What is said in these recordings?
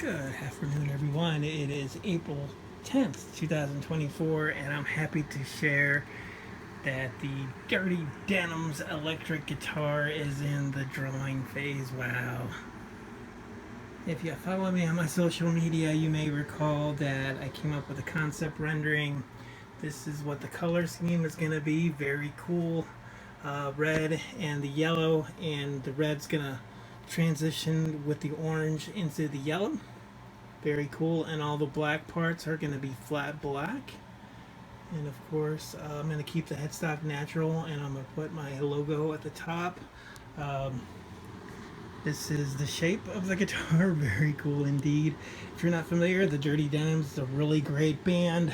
Good afternoon, everyone. It is April 10th, 2024, and I'm happy to share that the Dirty Denims electric guitar is in the drawing phase. Wow. If you follow me on my social media, you may recall that I came up with a concept rendering. This is what the color scheme is going to be. Very cool. Red and the yellow, and the red's going to transition with the orange into the yellow. Very cool, and all the black parts are going to be flat black. And of course, I'm going to keep the headstock natural, and I'm going to put my logo at the top. Um, this is the shape of the guitar. Very cool indeed. If you're not familiar, the Dirty Denims is a really great band.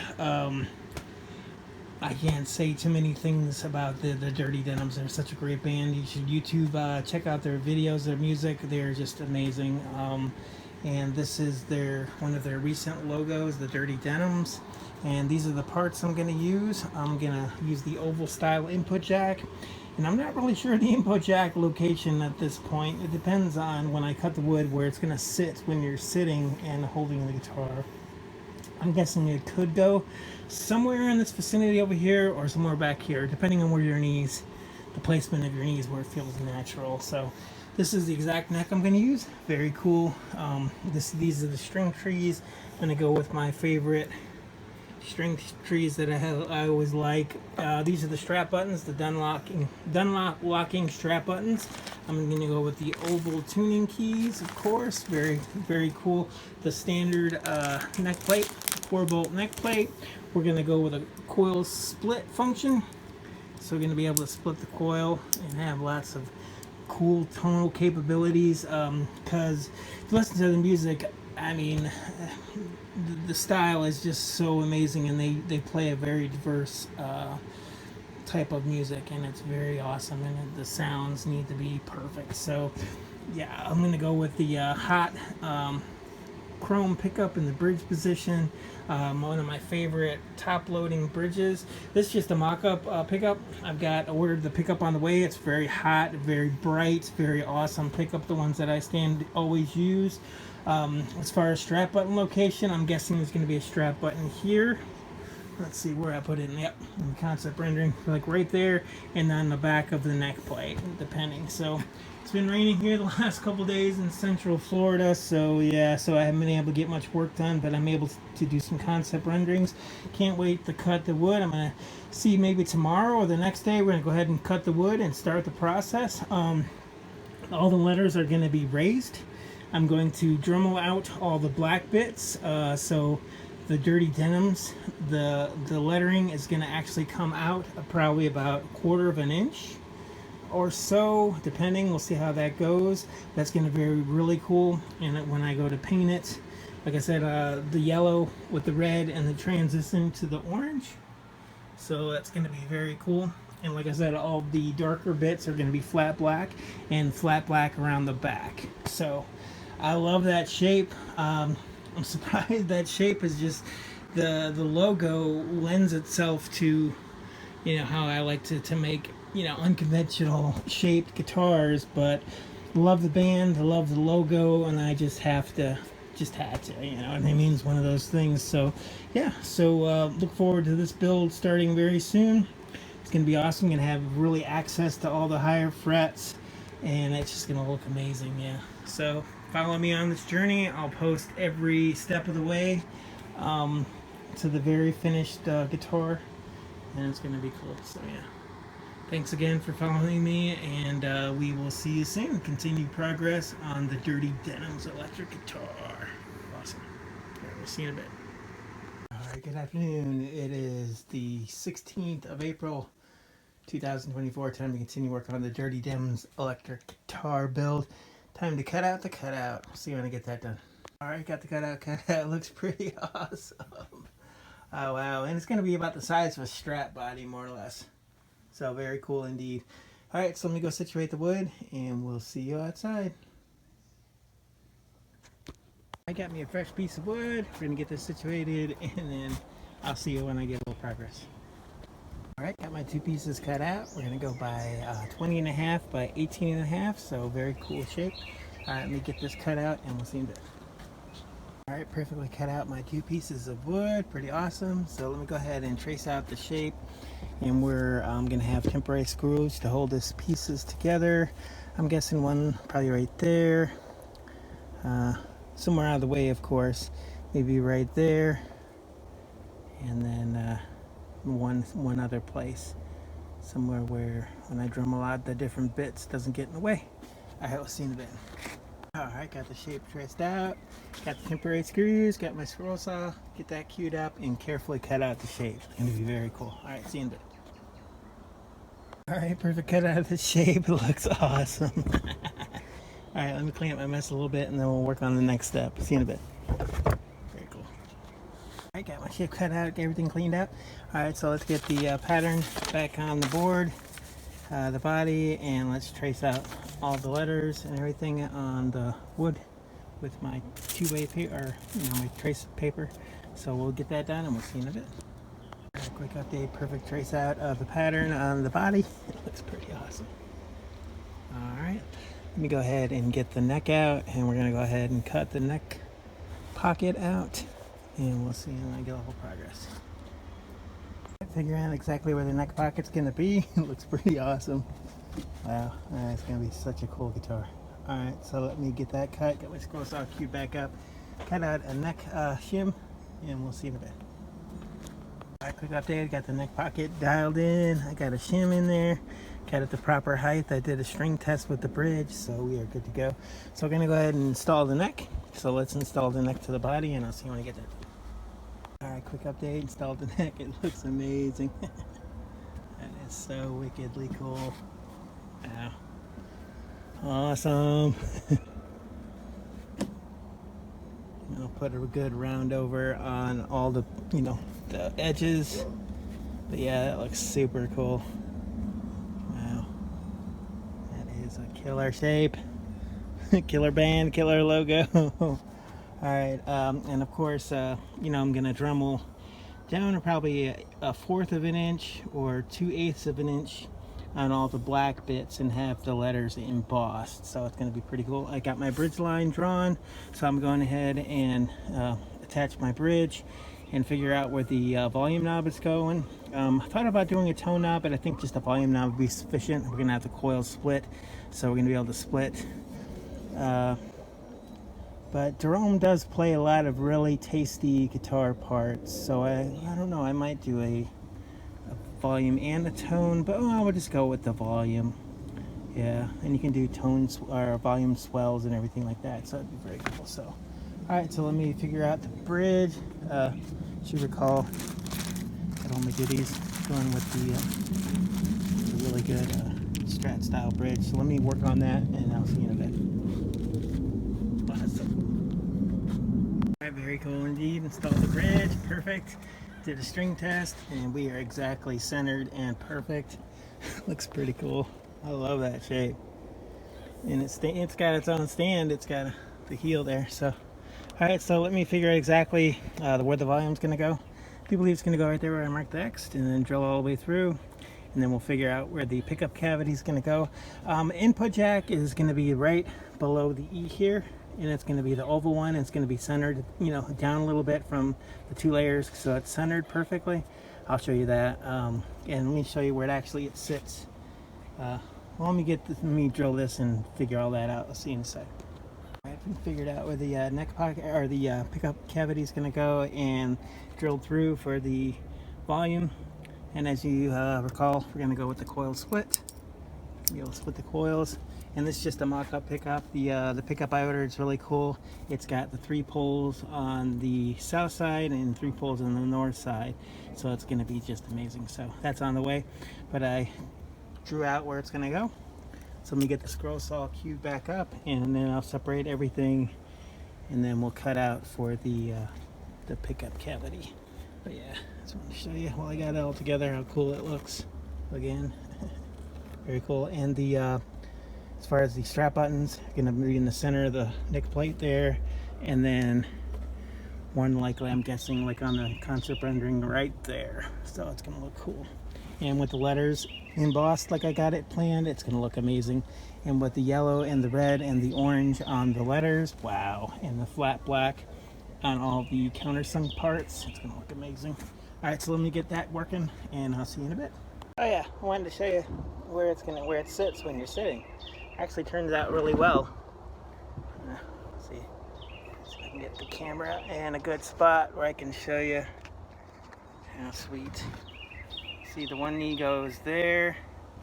I can't say too many things about the Dirty Denims. They're such a great band. You should YouTube, check out their videos, their music. They're just amazing. And this is one of their recent logos, the Dirty Denims. And these are the parts I'm going to use. I'm going to use the oval style input jack. And I'm not really sure the input jack location at this point. It depends on when I cut the wood where it's going to sit when you're sitting and holding the guitar. I'm guessing it could go somewhere in this vicinity over here or somewhere back here, depending on where your knees, the placement of your knees, where it feels natural. So this is the exact neck I'm going to use. Very cool. These are the string trees. I'm going to go with my favorite string trees that I always like. These are the strap buttons, the Dunlop locking strap buttons. I'm going to go with the oval tuning keys, of course. Very, very cool. The standard neck plate, 4-bolt neck plate. We're going to go with a coil split function. So we're going to be able to split the coil and have lots of cool tonal capabilities. Because if you listen to the music, I mean, the style is just so amazing, and they play a very diverse type of music, and it's very awesome, and the sounds need to be perfect. So yeah, I'm going to go with the hot chrome pickup in the bridge position. One of my favorite top loading bridges. This is just a mock-up pickup. I've ordered the pickup on the way. It's very hot, very bright, very awesome pickup, the ones that I always use. As far as strap button location, I'm guessing there's going to be a strap button here. Let's see where I put it. Yep, in the concept rendering, like right there, and on the back of the neck plate, depending. So it's been raining here the last couple days in Central Florida, so yeah, so I haven't been able to get much work done, but I'm able to do some concept renderings. Can't wait to cut the wood. I'm gonna see maybe tomorrow or the next day. We're gonna go ahead and cut the wood and start the process. All the letters are gonna be raised. I'm going to Dremel out all the black bits, so the Dirty Denims, the lettering is going to actually come out probably about 1/4 of an inch or so, depending. We'll see how that goes. That's going to be really cool. And when I go to paint it, like I said, the yellow with the red and the transition to the orange. So that's going to be very cool. And like I said, all the darker bits are going to be flat black and flat black around the back. So I love that shape. I'm surprised that shape is just the logo lends itself to, how I like to make, unconventional shaped guitars, but love the band, I love the logo, and I just had to, what I mean? It's one of those things. So yeah, so look forward to this build starting very soon. It's going to be awesome. Going to have really access to all the higher frets, and it's just going to look amazing. Yeah, so follow me on this journey. I'll post every step of the way to the very finished guitar, and it's going to be cool. So yeah, thanks again for following me, and we will see you soon. Continued progress on the Dirty Denims electric guitar. Awesome. All right, we'll see you in a bit. All right, good afternoon. It is the 16th of April, 2024. Time to continue working on the Dirty Denims electric guitar build. Time to cut out the cutout. See when I get that done. All right, got the cutout. It looks pretty awesome. Oh wow, and it's going to be about the size of a strap body, more or less. So very cool indeed. All right, so let me go situate the wood, and we'll see you outside. I got me a fresh piece of wood. We're going to get this situated, and then I'll see you when I get a little progress. All right, got my two pieces cut out. We're going to go by 20 and a half by 18 and a half, so very cool shape. All right, let me get this cut out, and we'll see you in a bit. All right, perfectly cut out my 2 pieces of wood. Pretty awesome. So let me go ahead and trace out the shape. And we're going to have temporary screws to hold these pieces together. I'm guessing one probably right there. Somewhere out of the way, of course. Maybe right there. And then one other place. Somewhere where when I Dremel out the different bits doesn't get in the way. All right, we'll see in a bit. Alright, got the shape traced out, got the temporary screws, got my scroll saw, get that queued up, and carefully cut out the shape. It's going to be very cool. Alright, see you in a bit. Alright, perfect cut out of the shape. It looks awesome. Alright, let me clean up my mess a little bit, and then we'll work on the next step. See you in a bit. Very cool. Alright, got my shape cut out, get everything cleaned up. Alright, so let's get the pattern back on the board, the body, and let's trace out all the letters and everything on the wood with my 2-way paper, or my trace paper. So we'll get that done and we'll see in a bit. A quick update, perfect trace out of the pattern on the body. It looks pretty awesome. All right, let me go ahead and get the neck out, and we're gonna go ahead and cut the neck pocket out, and we'll see when I get a little progress. Figure out exactly where the neck pocket's gonna be. It looks pretty awesome. Wow, it's gonna be such a cool guitar. Alright, so let me get that cut, get my scroll saw queued back up, cut out a neck shim, and we'll see in a bit. Alright, quick update, got the neck pocket dialed in, I got a shim in there, got it the proper height. I did a string test with the bridge, so we are good to go. So we're gonna go ahead and install the neck. So let's install the neck to the body, and I'll see you when I get there. Alright, quick update, installed the neck. It looks amazing. That is so wickedly cool. Wow. Awesome. I'll put a good round over on all the, the edges. But yeah, that looks super cool. Wow. That is a killer shape. Killer band, killer logo. Alright, and of course, I'm going to Dremel down to probably a 1/4 of an inch or 2/8 of an inch on all the black bits and have the letters embossed. So it's going to be pretty cool. I got my bridge line drawn, so I'm going ahead and attach my bridge and figure out where the volume knob is going. I thought about doing a tone knob, but I think just a volume knob would be sufficient. We're going to have the coil split, so we're going to be able to split. But Jerome does play a lot of really tasty guitar parts, so I don't know, I might do a volume and a tone, but I would just go with the volume. Yeah, and you can do tones or volume swells and everything like that, so it'd be very cool. So, alright, so let me figure out the bridge. Should recall, got all my goodies going with the really good Strat style bridge. So let me work on that, and I'll see you in a bit. Very cool indeed. Installed the bridge, perfect. Did a string test, and we are exactly centered and perfect. Looks pretty cool. I love that shape. And it's got its own stand. It's got the heel there. So, all right. So let me figure out exactly where the volume's going to go. I do believe it's going to go right there where I marked the X, and then drill all the way through. And then we'll figure out where the pickup cavity is going to go. Input jack is going to be right below the E here. And it's going to be the oval one. It's going to be centered, down a little bit from the 2 layers, so it's centered perfectly. I'll show you that, and let me show you where it sits. Well, let me drill this and figure all that out. I'll see you in a sec. I've figured out where the neck pocket or the pickup cavity is going to go, and drilled through for the volume. And as you recall, we're going to go with the coil split. You'll split the coils. And this is just a mock-up pickup. The pickup I ordered is really cool. It's got the 3 poles on the south side and 3 poles on the north side. So it's going to be just amazing. So that's on the way. But I drew out where it's going to go. So let me get the scroll saw queued back up, and then I'll separate everything, and then we'll cut out for the pickup cavity. But yeah, just want to show you while I got it all together how cool it looks. Again, very cool. And as far as the strap buttons, going to be in the center of the neck plate there, and then one likely, I'm guessing, like on the concept rendering right there. So it's going to look cool. And with the letters embossed like I got it planned, it's going to look amazing. And with the yellow and the red and the orange on the letters, wow. And the flat black, on all the countersunk parts. It's gonna look amazing. All right, so let me get that working, and I'll see you in a bit. Oh yeah, I wanted to show you where it sits when you're sitting. Actually turns out really well. Let's see if I can get the camera in a good spot where I can show you how sweet. See, the one knee goes there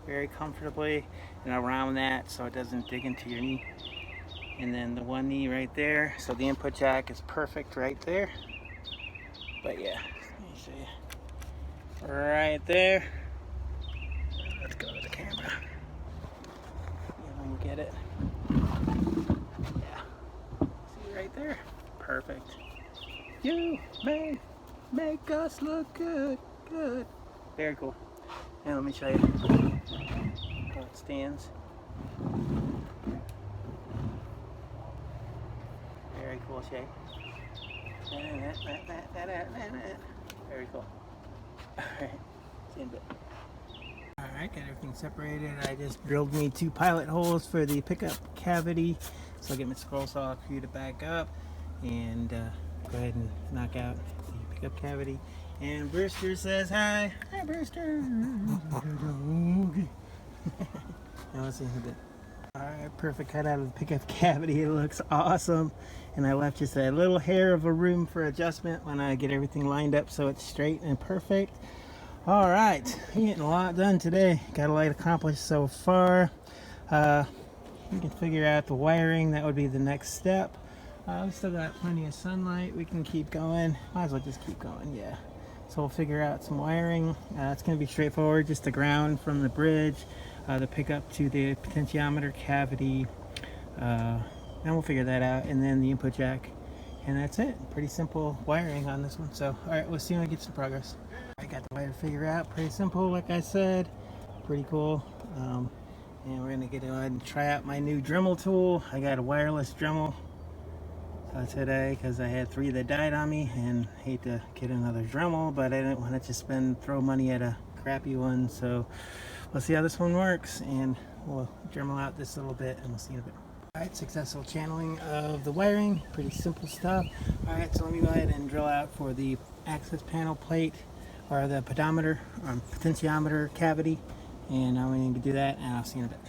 very comfortably and around that so it doesn't dig into your knee. And then the one knee right there, so the input jack is perfect right there. But yeah, let me show you. Right there. Let's go to the camera. Yeah, we can get it. Yeah. See right there? Perfect. You may make us look good. Good. Very cool. And let me show you how it stands. Very cool shape. Very cool. Alright, see you in a bit. Alright, got everything separated. I just drilled me 2 pilot holes for the pickup cavity. So I'll get my scroll saw for you to back up and go ahead and knock out the pickup cavity. And Brewster says hi. Hi, Brewster. Now let's see in a bit. Alright, perfect cut out of the pickup cavity. It looks awesome. And I left just a little hair of a room for adjustment when I get everything lined up so it's straight and perfect. Alright, getting a lot done today. Got a lot accomplished so far. We can figure out the wiring. That would be the next step. We still got plenty of sunlight. We can keep going. Might as well just keep going, yeah. So we'll figure out some wiring. It's going to be straightforward, just the ground from the bridge, the pickup to the potentiometer cavity. Then we'll figure that out, and then the input jack. And that's it. Pretty simple wiring on this one. So, alright, we'll see when I get some progress. I got the wire figured out. Pretty simple, like I said. Pretty cool. And we're going to get ahead and try out my new Dremel tool. I got a wireless Dremel today because I had 3 that died on me, and hate to get another Dremel, but I didn't want to just throw money at a crappy one. So we'll see how this one works, and we'll Dremel out this little bit, and we'll see in a bit. Alright, successful channeling of the wiring. Pretty simple stuff. Alright, so let me go ahead and drill out for the access panel plate, or the pedometer, or potentiometer cavity, and I'm going to do that, and I'll see you in a bit.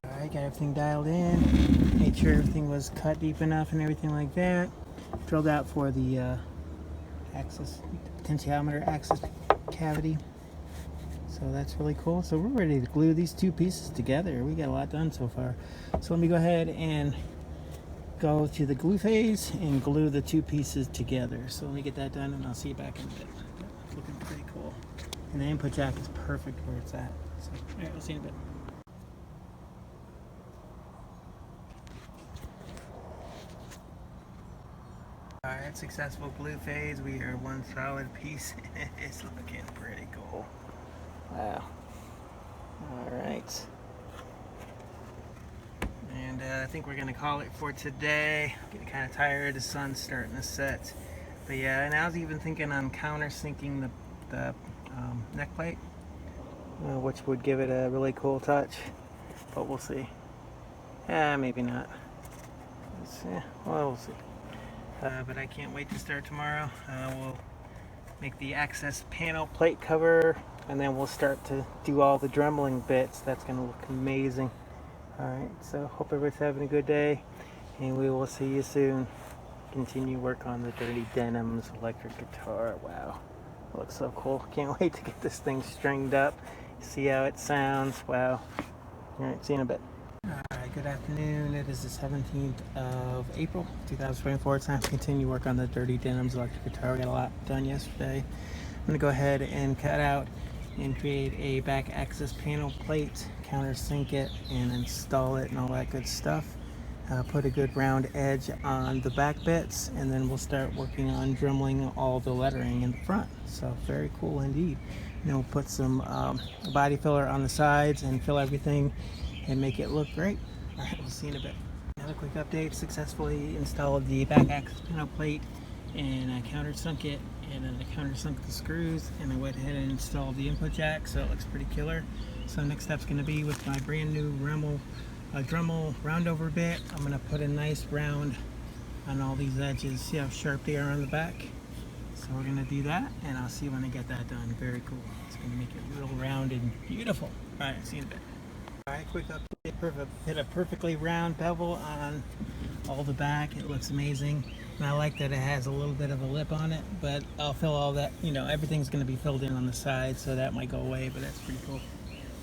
Alright, got everything dialed in, made sure everything was cut deep enough and everything like that. Drilled out for the potentiometer access cavity. So that's really cool. So we're ready to glue these 2 pieces together. We got a lot done so far. So let me go ahead and go to the glue phase and glue the 2 pieces together. So let me get that done, and I'll see you back in a bit. It's looking pretty cool. And the input jack is perfect where it's at. So, alright, we'll see you in a bit. Alright, successful glue phase. We are 1 solid piece. It's looking pretty cool. Wow. Alright. And I think we're going to call it for today. Getting kind of tired. The sun's starting to set. But yeah, and I was even thinking on countersinking the neck plate, which would give it a really cool touch. But we'll see. Maybe not. Well, we'll see. But I can't wait to start tomorrow. We'll make the access panel plate cover, and then we'll start to do all the dremeling bits. That's going to look amazing. Alright, so hope everybody's having a good day, and we will see you soon. Continue work on the Dirty Denims electric guitar. Wow, it looks so cool. Can't wait to get this thing stringed up, see how it sounds. Wow. Alright, see you in a bit. Alright, good afternoon. It is the 17th of April, 2024. It's time to continue work on the Dirty Denims electric guitar. We got a lot done yesterday. I'm going to go ahead and cut out and create a back access panel plate, countersink it, and install it and all that good stuff. Put a good round edge on the back bits, and then we'll start working on dremeling all the lettering in the front. So very cool indeed. And then we'll put some body filler on the sides and fill everything and make it look great. Alright, we'll see you in a bit. Another quick update: successfully installed the back access panel plate, and I countersunk it, and then I countersunk the screws, and I went ahead and installed the input jack, so it looks pretty killer. So next step's going to be with my brand new Dremel roundover bit. I'm going to put a nice round on all these edges. See how sharp they are on the back? So we're gonna do that, and I'll see you when I get that done. Very cool. It's gonna make it real round and beautiful. All right, see you in a bit. All right, quick update. Hit a perfectly round bevel on all the back. It looks amazing. And I like that it has a little bit of a lip on it, but I'll fill all that, everything's gonna be filled in on the side, so that might go away, but that's pretty cool.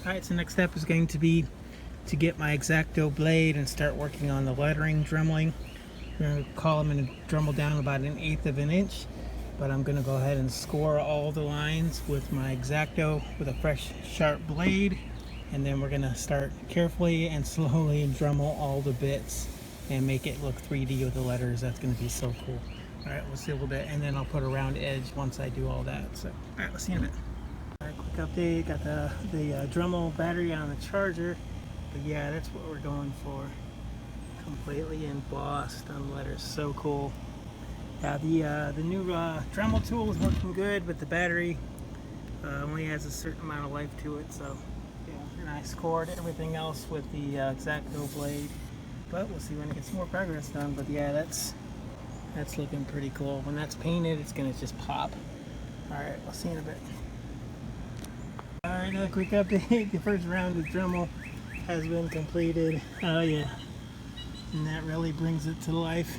All right, so next step is going to be to get my X-Acto blade and start working on the lettering dremeling. I'm going to column and dremel down about 1/8 of an inch, but I'm going to go ahead and score all the lines with my X-Acto with a fresh sharp blade, and then we're going to start carefully and slowly and dremel all the bits and make it look 3D with the letters. That's going to be so cool. All right, we'll see a little bit, and then I'll put a round edge once I do all that. So, all right, let's see in a bit. All right, quick update. Got the Dremel battery on the charger, but yeah, that's what we're going for. Completely embossed on letters, so cool. Yeah, the new Dremel tool is working good, but the battery only has a certain amount of life to it. So, yeah, and I scored everything else with the X-Acto blade, but we'll see when it gets more progress done. But yeah, that's looking pretty cool. When that's painted, it's gonna just pop. All right, I'll see you in a bit. All right, another quick update. The first round of Dremel has been completed. Oh yeah, and that really brings it to life.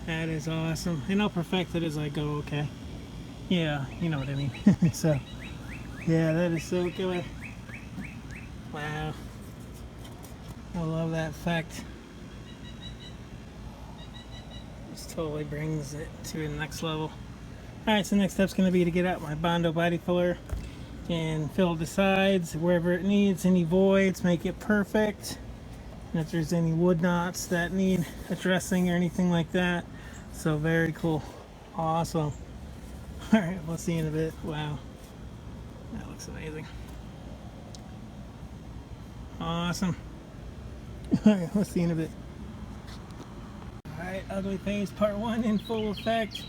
That is awesome, and I'll perfect it as I go. Okay, yeah, you know what I mean. So yeah, that is so killer. Wow, I love that effect. This totally brings it to the next level. All right, so next step's going to be to get out my Bondo body filler and fill the sides wherever it needs, any voids, make it perfect. And if there's any wood knots that need addressing or anything like that. So very cool. Awesome. All right, we'll see you in a bit. Wow, that looks amazing. Awesome. All right, we'll see you in a bit. All right, ugly face part 1 in full effect.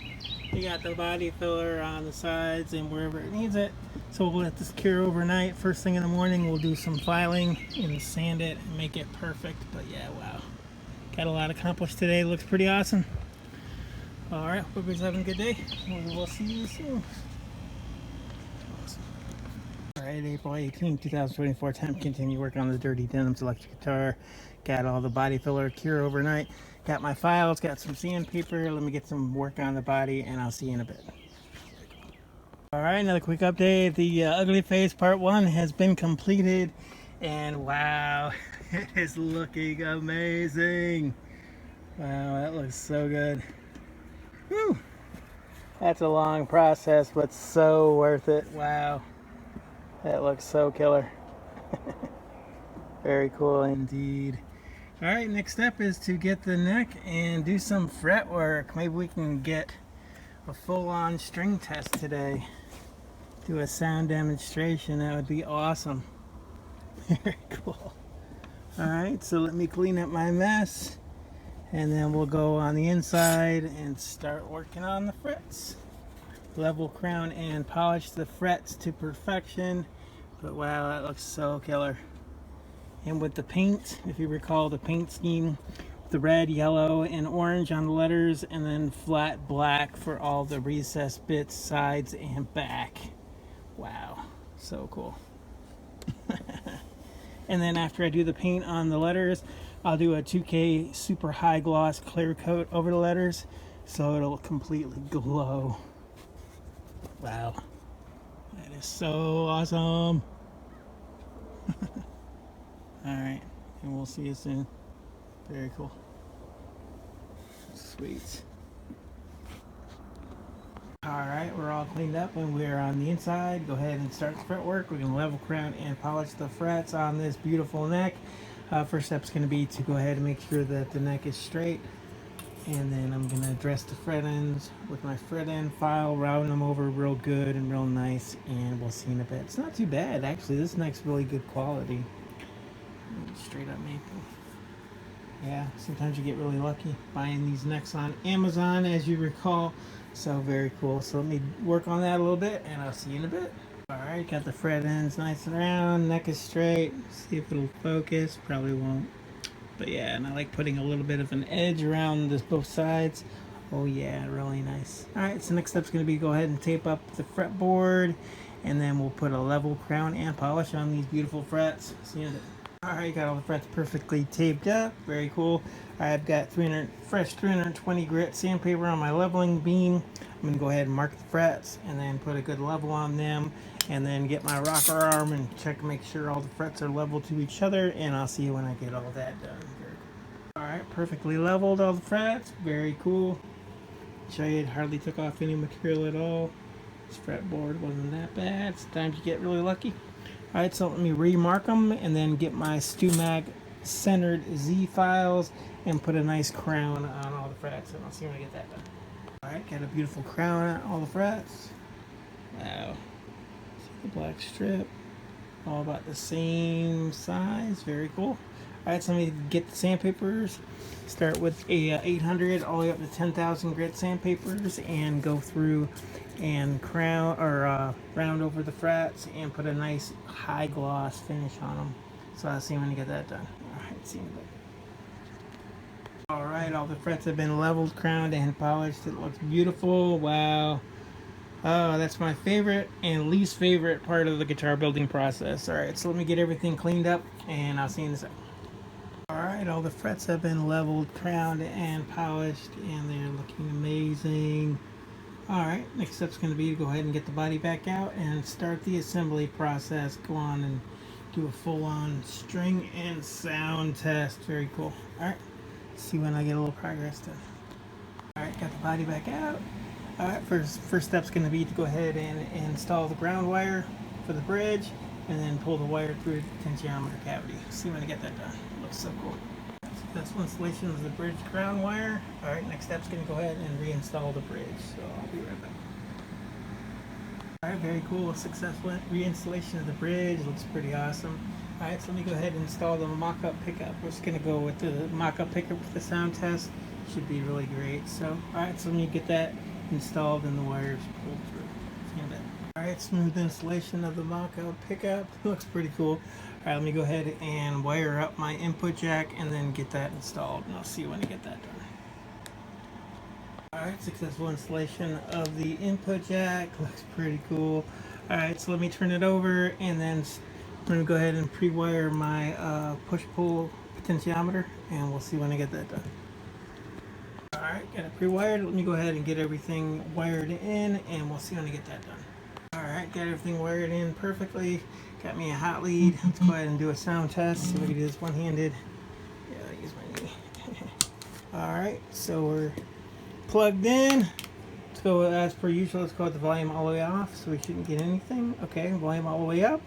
We got the body filler on the sides and wherever it needs it. So we'll let this cure overnight. First thing in the morning, we'll do some filing and sand it and make it perfect. But yeah, wow. Got a lot accomplished today. Looks pretty awesome. All right, hope everybody's having a good day. We'll see you soon. Awesome. All right, April 18, 2024. Time to continue working on the Dirty Denims electric guitar. Got all the body filler cure overnight. Got my files, got some sandpaper. Let me get some work on the body, and I'll see you in a bit. All right, another quick update. The ugly face part 1 has been completed, and wow, it is looking amazing. Wow, that looks so good. Whew. That's a long process, but so worth it. Wow, that looks so killer. Very cool indeed. All right, next step is to get the neck and do some fret work. Maybe we can get a full-on string test today. Do a sound demonstration. That would be awesome. Very cool. All right, so let me clean up my mess, and then we'll go on the inside and start working on the frets. Level crown and polish the frets to perfection. But wow, that looks so killer. And with the paint, if you recall the paint scheme, the red, yellow, and orange on the letters, and then flat black for all the recessed bits, sides, and back. Wow, so cool. And then after I do the paint on the letters, I'll do a 2K super high gloss clear coat over the letters, so it'll completely glow. Wow, that is so awesome. Alright, and we'll see you soon. Very cool. Sweet. Alright, we're all cleaned up and we're on the inside. Go ahead and start the fret work. We're going to level crown and polish the frets on this beautiful neck. First step is going to be to go ahead and make sure that the neck is straight. And then I'm going to address the fret ends with my fret end file, round them over real good and real nice, and we'll see in a bit. It's not too bad, actually. This neck's really good quality. Straight up maple. Yeah, sometimes you get really lucky buying these necks on Amazon, as you recall. So very cool. So let me work on that a little bit, and I'll see you in a bit. All right, got the fret ends nice and round, neck is straight. See if it'll focus. Probably won't. But yeah, and I like putting a little bit of an edge around this both sides. Oh yeah, really nice. Alright, so next step's going to be go ahead and tape up the fretboard, and then we'll put a level crown and polish on these beautiful frets. See it? Alright, got all the frets perfectly taped up. Very cool. I've got fresh 320 grit sandpaper on my leveling beam. I'm going to go ahead and mark the frets and then put a good level on them, and then get my rocker arm and make sure all the frets are level to each other, and I'll see you when I get all that done. Alright, perfectly leveled all the frets. Very cool. Show you it hardly took off any material at all. This fretboard wasn't that bad. Sometimes you get really lucky. Alright, so let me remark them and then get my StewMag centered Z files and put a nice crown on all the frets, and I'll see when I get that done. Alright, got a beautiful crown on all the frets. Wow. See the black strip. All about the same size. Very cool. Alright, so let me get the sandpapers. Start with a 800 all the way up to 10,000 grit sandpapers, and go through and crown or round over the frets and put a nice high gloss finish on them. So I'll see when I get that done. Alright, see you in a bit. Alright, all the frets have been leveled, crowned, and polished. It looks beautiful. Wow. Oh, that's my favorite and least favorite part of the guitar building process. Alright, so let me get everything cleaned up, and I'll see you in a second. Alright, all the frets have been leveled, crowned, and polished, and they're looking amazing. Alright, next step's going to be to go ahead and get the body back out and start the assembly process. Go on and do a full-on string and sound test. Very cool. Alright, see when I get a little progress done. Alright, got the body back out. Alright, first step's going to be to go ahead and install the ground wire for the bridge, and then pull the wire through the potentiometer cavity. See when I get that done. It looks so cool. Successful installation of the bridge ground wire. Alright, next step's going to go ahead and reinstall the bridge. So I'll be right back. Alright, very cool. Successful reinstallation of the bridge. Looks pretty awesome. Alright, so let me go ahead and install the mock-up pickup. We're just going to go with the mock-up pickup for the sound test. Should be really great. So, alright, so let me get that installed and the wires pulled through. See you in a bit. Alright, smooth installation of the mock-up pickup. Looks pretty cool. Alright, let me go ahead and wire up my input jack and then get that installed, and I'll see you when I get that done. Alright, successful installation of the input jack. Looks pretty cool. Alright, so let me turn it over, and then I'm going to go ahead and pre-wire my push-pull potentiometer, and we'll see when I get that done. Alright, got it pre-wired. Let me go ahead and get everything wired in, and we'll see when I get that done. Alright, got everything wired in perfectly. Got me a hot lead. Let's go ahead and do a sound test. So we can do this one-handed. Yeah, I use my knee. Alright, so we're plugged in. Let's go as per usual. Let's go with the volume all the way off so we shouldn't get anything. Okay, volume all the way up.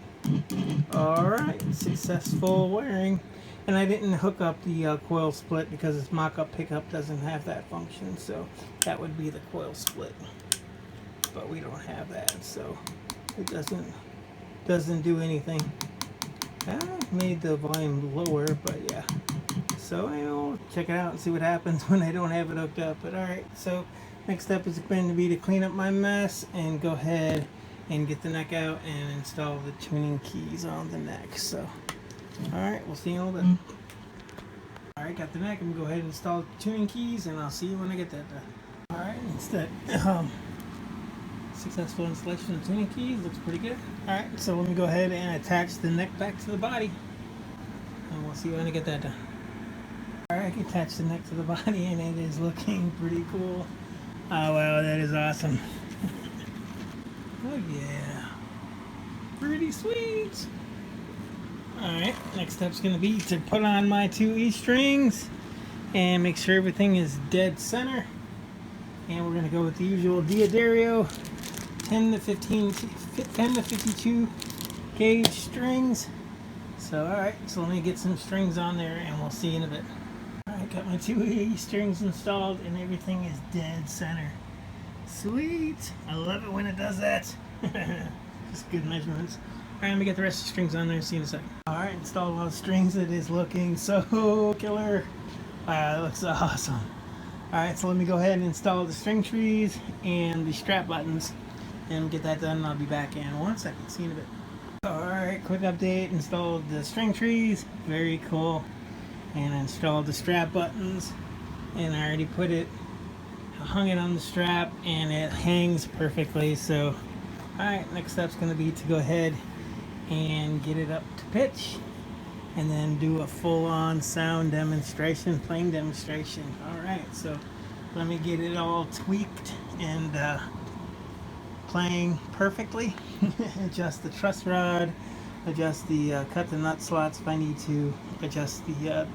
Alright, successful wiring. And I didn't hook up the coil split because this mock-up pickup doesn't have that function. So that would be the coil split. But we don't have that, so it doesn't do anything. I made the volume lower, but yeah. So I'll check it out and see what happens when I don't have it hooked up. But alright, so next step is going to be to clean up my mess and go ahead and get the neck out and install the tuning keys on the neck. So alright, we'll see you in a little bit. Alright, got the neck. I'm going to go ahead and install the tuning keys, and I'll see you when I get that done. Alright, instead successful installation of tuning keys. Looks pretty good. Alright, so let me go ahead and attach the neck back to the body, and we'll see when I get that done. Alright, I can attach the neck to the body, and it is looking pretty cool. Oh wow, that is awesome. Oh yeah. Pretty sweet. Alright, next step's going to be to put on my 2 E strings and make sure everything is dead center. And we're going to go with the usual Diodario 10 to 52 gauge strings. So alright, so let me get some strings on there and we'll see you in a bit. Alright, got my 2 E strings installed and everything is dead center. Sweet! I love it when it does that. Just good measurements. Alright, let me get the rest of the strings on there and see you in a second. Alright, installed a lot of strings. It is looking so killer. Wow, that looks awesome. Alright, so let me go ahead and install the string trees and the strap buttons and get that done, and I'll be back in 1 second. See you in a bit. Alright, quick update. Installed the string trees. Very cool. and I installed the strap buttons, and I already hung it on the strap, and it hangs perfectly. So alright, next step's going to be to go ahead and get it up to pitch, and then do a full-on sound demonstration, playing demonstration. Alright, so let me get it all tweaked and playing perfectly. Adjust the truss rod, adjust the cut the nut slots if I need to, adjust the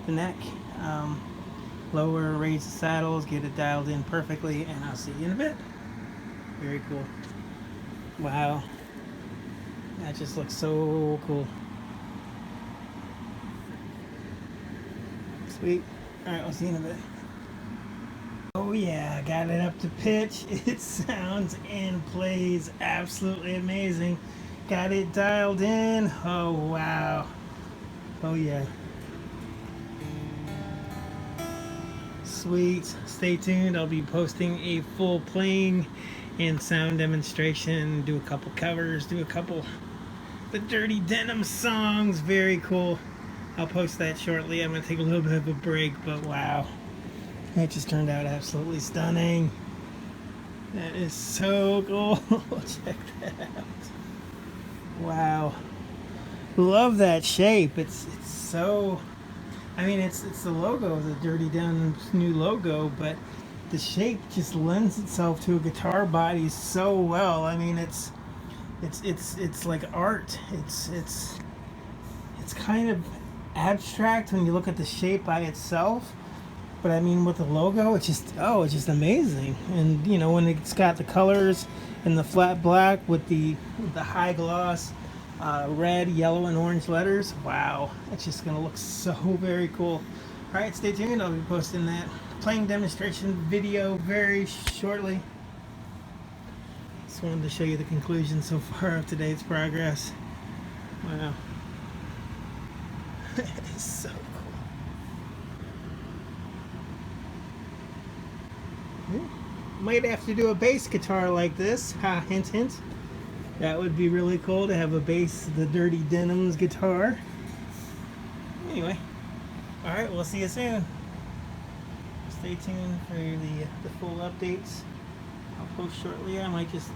neck, lower, raise the saddles, get it dialed in perfectly, and I'll see you in a bit. Very cool. Wow, that just looks so cool. Sweet. Alright, I'll see you in a bit. Oh yeah, got it up to pitch. It sounds and plays absolutely amazing. Got it dialed in. Oh wow. Oh yeah. Sweet. Stay tuned. I'll be posting a full playing and sound demonstration. Do a couple covers. Do a couple the Dirty Denim songs. Very cool. I'll post that shortly. I'm going to take a little bit of a break, but wow. That just turned out absolutely stunning. That is so cool. Check that out. Wow. Love that shape. It's so... I mean, it's the logo, the Dirty Denim's new logo, but the shape just lends itself to a guitar body so well. I mean, it's like art. It's kind of abstract when you look at the shape by itself. But I mean, with the logo, it's just amazing. And you know, when it's got the colors and the flat black with the high gloss red, yellow, and orange letters, wow, it's just gonna look so very cool. All right, stay tuned. I'll be posting that playing demonstration video very shortly. Just wanted to show you the conclusion so far of today's progress. Wow, it's so cool. Might have to do a bass guitar like this. Ha, hint, hint. That would be really cool to have a bass, the Dirty Denims guitar. Anyway, all right, we'll see you soon. Stay tuned for the full updates. I'll post shortly. I might just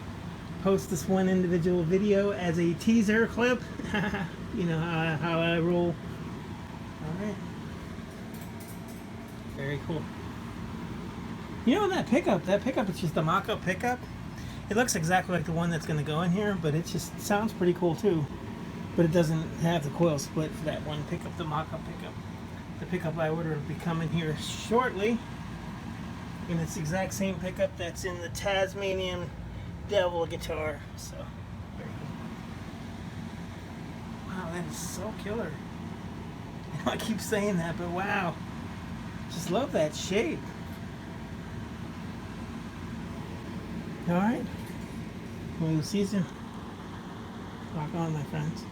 post this one individual video as a teaser clip. You know how I roll. All right. Very cool. You know that pickup is just a mock-up pickup. It looks exactly like the one that's going to go in here, but it just sounds pretty cool too. But it doesn't have the coil split for that one pickup, the mock-up pickup. The pickup I ordered will be coming here shortly. And it's the exact same pickup that's in the Tasmanian Devil guitar. So, very cool. Wow, that is so killer. I know I keep saying that, but wow. Just love that shape. Alright, we'll see you soon. Rock on, my friends.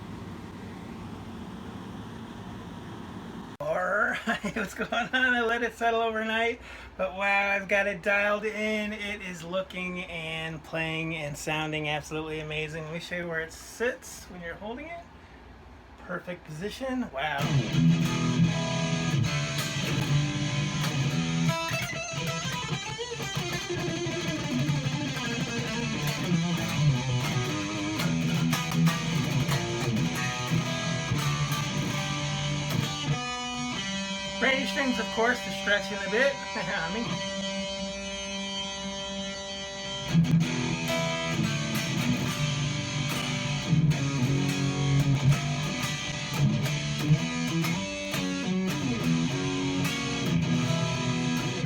Alright, what's going on? I let it settle overnight, but wow, I've got it dialed in. It is looking and playing and sounding absolutely amazing. Let me show you where it sits when you're holding it. Perfect position. Wow. Braided strings, of course, to stretch in a bit. I mean,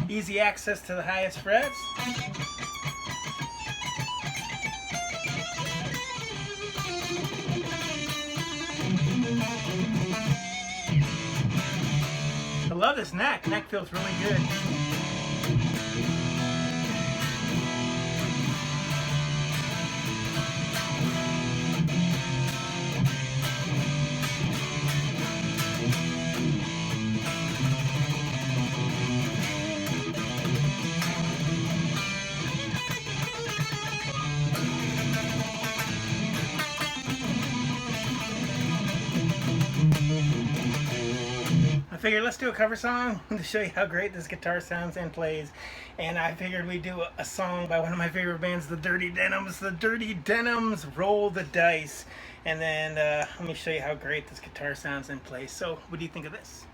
easy access to the highest frets. I love this neck. Neck feels really good. figured let's do a cover song to show you how great this guitar sounds and plays. And I figured we'd do a song by one of my favorite bands, the Dirty Denims. The Dirty Denims, Roll the Dice. And then let me show you how great this guitar sounds and plays. So what do you think of this?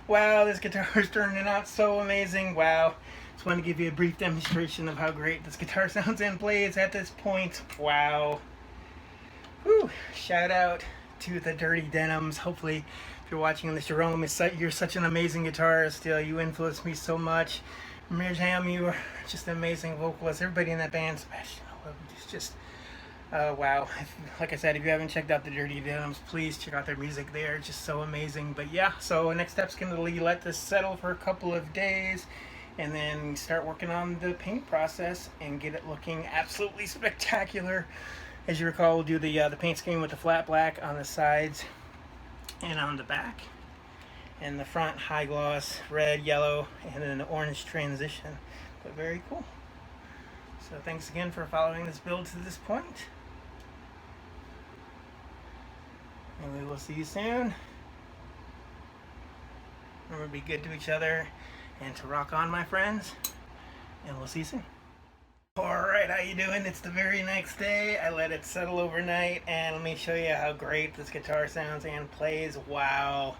Wow, this guitar is turning out so amazing. Wow. Just want to give you a brief demonstration of how great this guitar sounds and plays at this point. Wow. Whew. Shout out to the Dirty Denims. Hopefully, if you're watching this, Jerome, you're such an amazing guitarist. You influenced me so much. Mirjam, you are just an amazing vocalist. Everybody in that band, Sebastian, it's just wow. Like I said, if you haven't checked out the Dirty Denims, please check out their music. They are just so amazing. But yeah, so next step's going to let this settle for a couple of days and then start working on the paint process and get it looking absolutely spectacular. As you recall, we'll do the paint scheme with the flat black on the sides and on the back. And the front, high gloss, red, yellow, and then an orange transition. But very cool. So thanks again for following this build to this point. And we will see you soon. Remember to be good to each other and to rock on, my friends. And we'll see you soon. Alright, how you doing? It's the very next day. I let it settle overnight, and let me show you how great this guitar sounds and plays. Wow.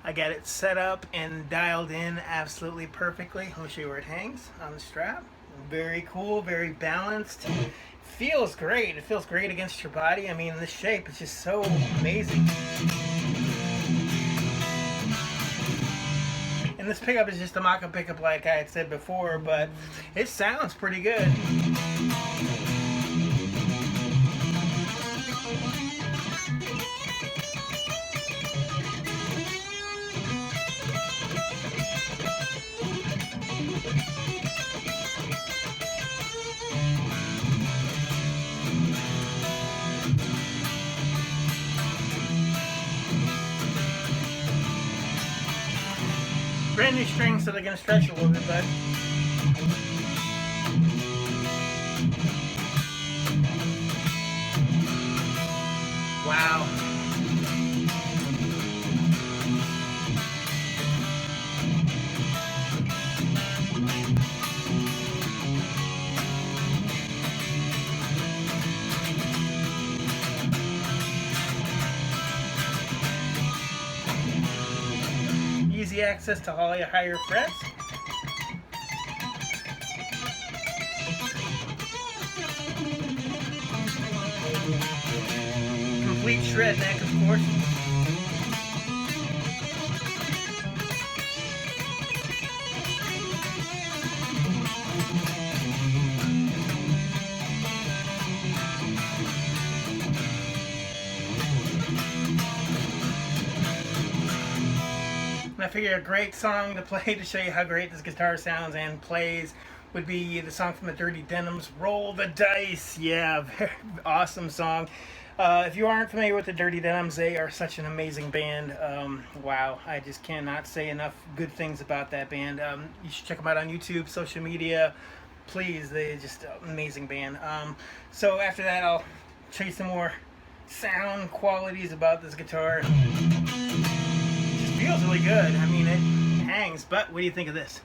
I got it set up and dialed in absolutely perfectly. Let me show you where it hangs on the strap. Very cool, very balanced. Feels great. It feels great against your body. I mean, this shape is just so amazing. And this pickup is just a mock-up pickup like I had said before, but it sounds pretty good. Brand new strings, so they're going to stretch a little bit, bud. Wow. Easy access to all your higher frets. Complete shred neck, of course. And I figure a great song to play to show you how great this guitar sounds and plays would be the song from the Dirty Denims, Roll the Dice. Yeah, very awesome song. If you aren't familiar with the Dirty Denims, they are such an amazing band. Wow, I just cannot say enough good things about that band. You should check them out on YouTube, social media. Please, they're just an amazing band. So after that, I'll show you some more sound qualities about this guitar. Feels really good. I mean, it hangs, but what do you think of this?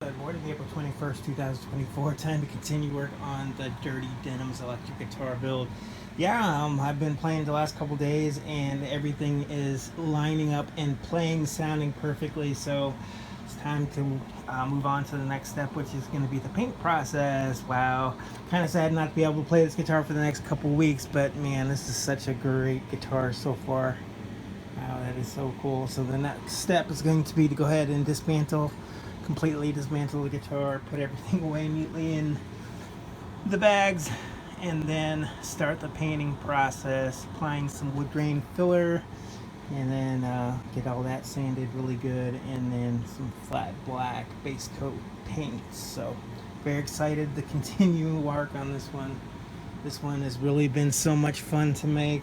Good morning, April 21st, 2024. Time to continue work on the Dirty Denims electric guitar build. Yeah, I've been playing the last couple days and everything is lining up and playing, sounding perfectly. So it's time to move on to the next step, which is going to be the paint process. Wow, kind of sad not to be able to play this guitar for the next couple weeks, but man, this is such a great guitar so far. Wow, that is so cool. So the next step is going to be to go ahead and completely dismantle the guitar, put everything away neatly in the bags, and then start the painting process, applying some wood grain filler, and then get all that sanded really good, and then some flat black base coat paint. So very excited to continue work on this one. This one has really been so much fun to make,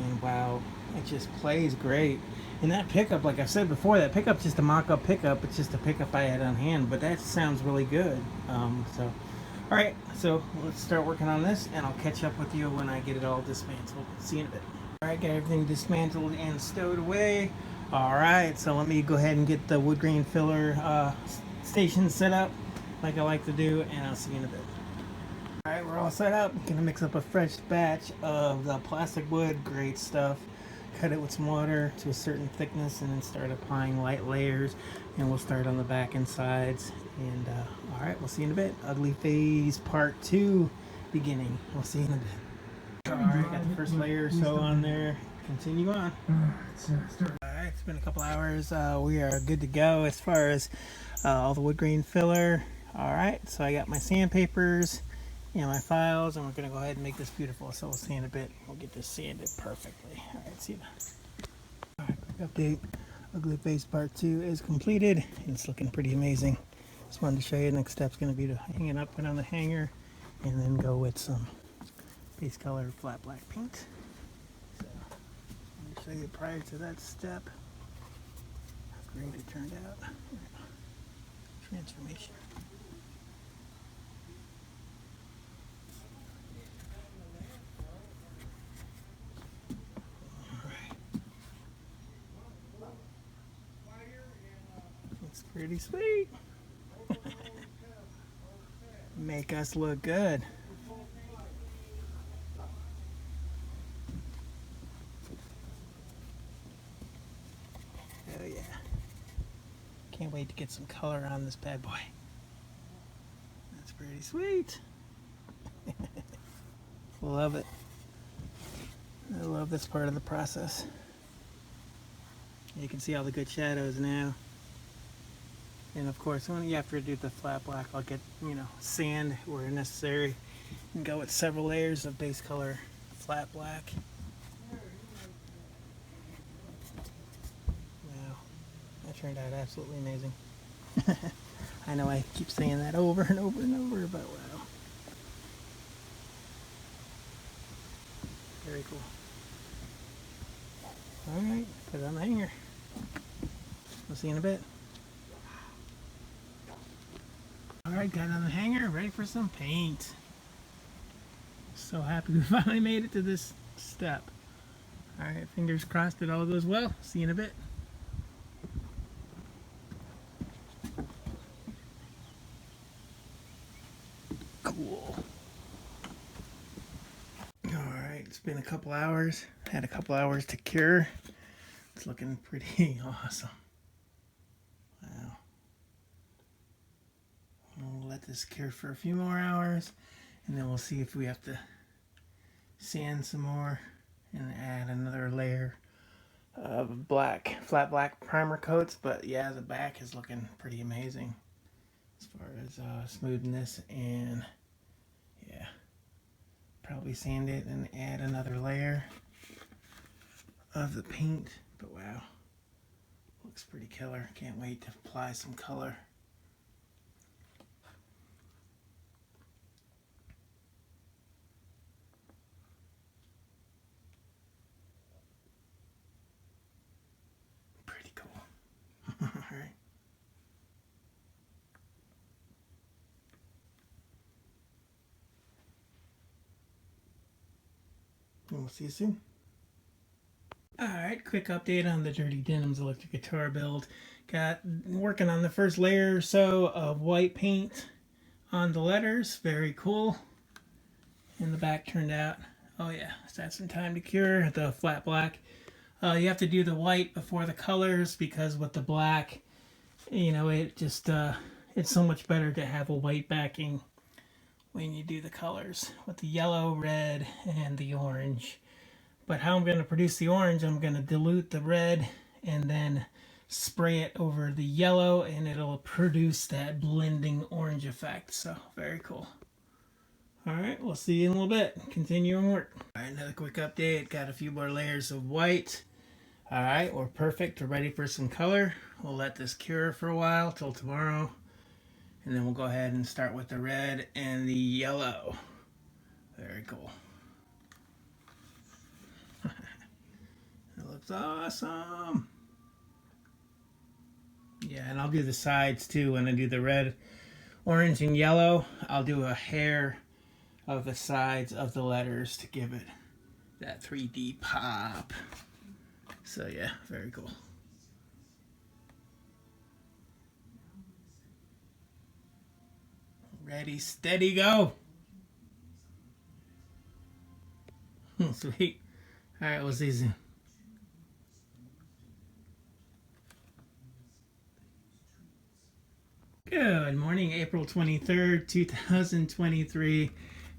and wow, it just plays great. And that pickup, like I said before, that pickup's just a mock-up pickup. It's just a pickup I had on hand, but that sounds really good. All right, so let's start working on this, and I'll catch up with you when I get it all dismantled. See you in a bit. All right, got everything dismantled and stowed away. All right, so let me go ahead and get the wood grain filler station set up, like I like to do, and I'll see you in a bit. All right, we're all set up. I'm gonna mix up a fresh batch of the plastic wood. Great stuff. cut it with some water to a certain thickness and then start applying light layers. And we'll start on the back and sides. And all right, we'll see you in a bit. Ugly Phase Part 2 beginning. We'll see you in a bit. All right, got the first layer or so on there. Continue on. All right, it's been a couple hours. We are good to go as far as all the wood grain filler. All right, so I got my sandpapers and my files, and we're gonna go ahead and make this beautiful. So we'll see in a bit. We'll get this sanded perfectly. All right, see you now. All right, quick update. Ugly Phase Part 2 is completed. It's looking pretty amazing. Just wanted to show you. Next step's gonna be to hang it up, put on the hanger, and then go with some base color flat black paint. So let me show you prior to that step how great it turned out. Transformation. It's pretty sweet. Make us look good. Oh yeah. Can't wait to get some color on this bad boy. That's pretty sweet. Love it. I love this part of the process. You can see all the good shadows now. And of course, when you have to do the flat black, I'll get, sand where necessary and go with several layers of base color flat black. Wow, that turned out absolutely amazing. I know I keep saying that over and over and over, but wow. Very cool. Alright, put it on the hanger. We'll see you in a bit. Alright, got it on the hanger, ready for some paint. So happy we finally made it to this step. Alright, fingers crossed it all goes well. See you in a bit. Cool. Alright, it's been a couple hours. Had a couple hours to cure. It's looking pretty awesome. Wow. We'll let this cure for a few more hours, and then we'll see if we have to sand some more and add another layer of flat black primer coats. But yeah, the back is looking pretty amazing as far as smoothness, and yeah, probably sand it and add another layer of the paint. But wow, looks pretty killer. Can't wait to apply some color. Pretty cool. All right. And we'll see you soon. Alright, quick update on the Dirty Denims electric guitar build. Got working on the first layer or so of white paint on the letters. Very cool. And the back turned out, oh yeah, it's had some time to cure. The flat black. You have to do the white before the colors, because with the black, it just, it's so much better to have a white backing when you do the colors with the yellow, red, and the orange. But how I'm going to produce the orange, I'm going to dilute the red and then spray it over the yellow, and it'll produce that blending orange effect. So very cool. All right, we'll see you in a little bit. Continuing work. All right, another quick update. Got a few more layers of white. All right, we're perfect. We're ready for some color. We'll let this cure for a while till tomorrow, and then we'll go ahead and start with the red and the yellow. Very cool. It looks awesome. Yeah, and I'll do the sides too. When I do the red, orange, and yellow, I'll do a hair of the sides of the letters to give it that 3D pop. So yeah, very cool. Ready, steady, go. Sweet. All right, we'll see you soon. Good morning, April 23rd, 2023,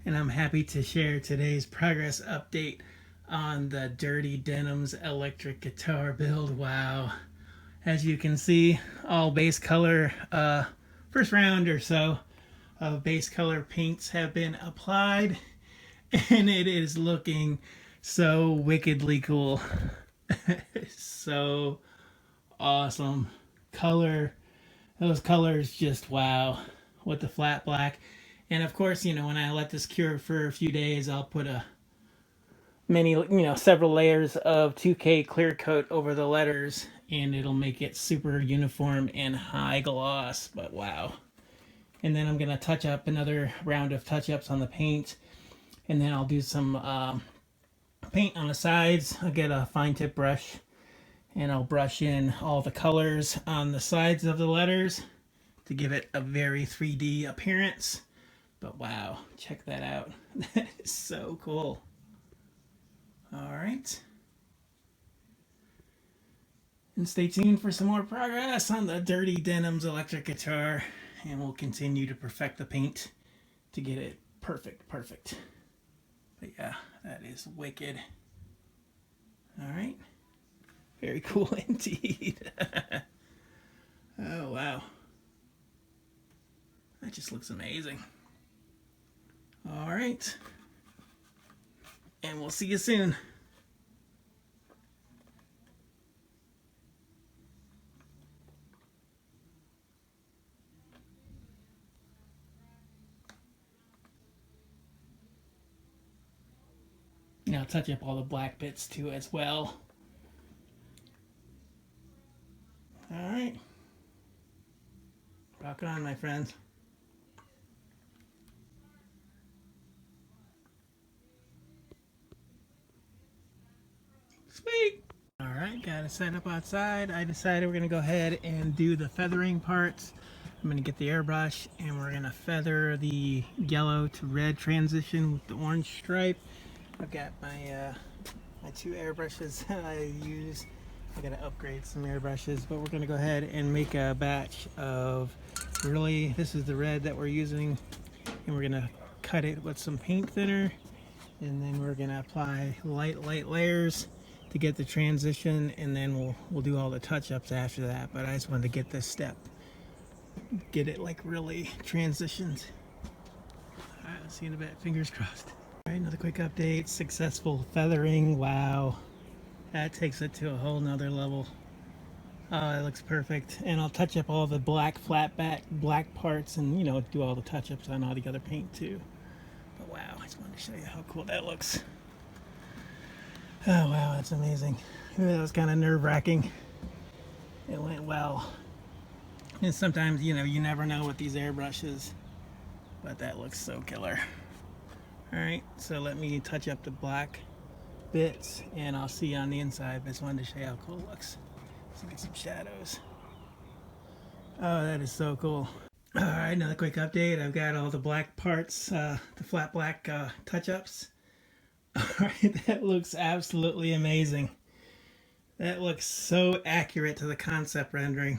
and I'm happy to share today's progress update on the Dirty Denims electric guitar build. Wow. As you can see, all base color, first round or so of base color paints have been applied, and it is looking so wickedly cool. So awesome. Color. Those colors just wow with the flat black. And of course, when I let this cure for a few days, I'll put several layers of 2K clear coat over the letters, and it'll make it super uniform and high gloss. But wow. And then I'm going to touch up another round of touch-ups on the paint, and then I'll do some paint on the sides. I'll get a fine tip brush, and I'll brush in all the colors on the sides of the letters to give it a very 3D appearance. But wow, check that out. That is so cool. All right. And stay tuned for some more progress on the Dirty Denims electric guitar, and we'll continue to perfect the paint to get it perfect. But yeah, that is wicked. All right. Very cool indeed. Oh, wow. That just looks amazing. All right. And we'll see you soon. Now touch up all the black bits too as well. All right. Rock on, my friends. Sweet. All right, got it set up outside. I decided we're gonna go ahead and do the feathering parts. I'm gonna get the airbrush and we're gonna feather the yellow to red transition with the orange stripe. I've got my two airbrushes that I use. I gotta upgrade some airbrushes, but we're gonna go ahead and make a batch of this is the red that we're using, and we're gonna cut it with some paint thinner, and then we're gonna apply light layers to get the transition, and then we'll do all the touch-ups after that. But I just wanted to get this step, get it like really transitioned. All right, I'll see you in a bit. Fingers crossed. All right, another quick update. Successful feathering. Wow, that takes it to a whole nother level. Oh, it looks perfect. And I'll touch up all the black flat back black parts, and do all the touch-ups on all the other paint too. But wow, I just wanted to show you how cool that looks. Oh wow, that's amazing. That was kind of nerve-wracking. It went well. And sometimes, you never know with these airbrushes, but that looks so killer. All right, so let me touch up the black bits, and I'll see you on the inside. But I just wanted to show you how cool it looks. Let's get some shadows. Oh, that is so cool. All right, another quick update. I've got all the black parts, the flat black touch-ups. All right, that looks absolutely amazing. That looks so accurate to the concept rendering.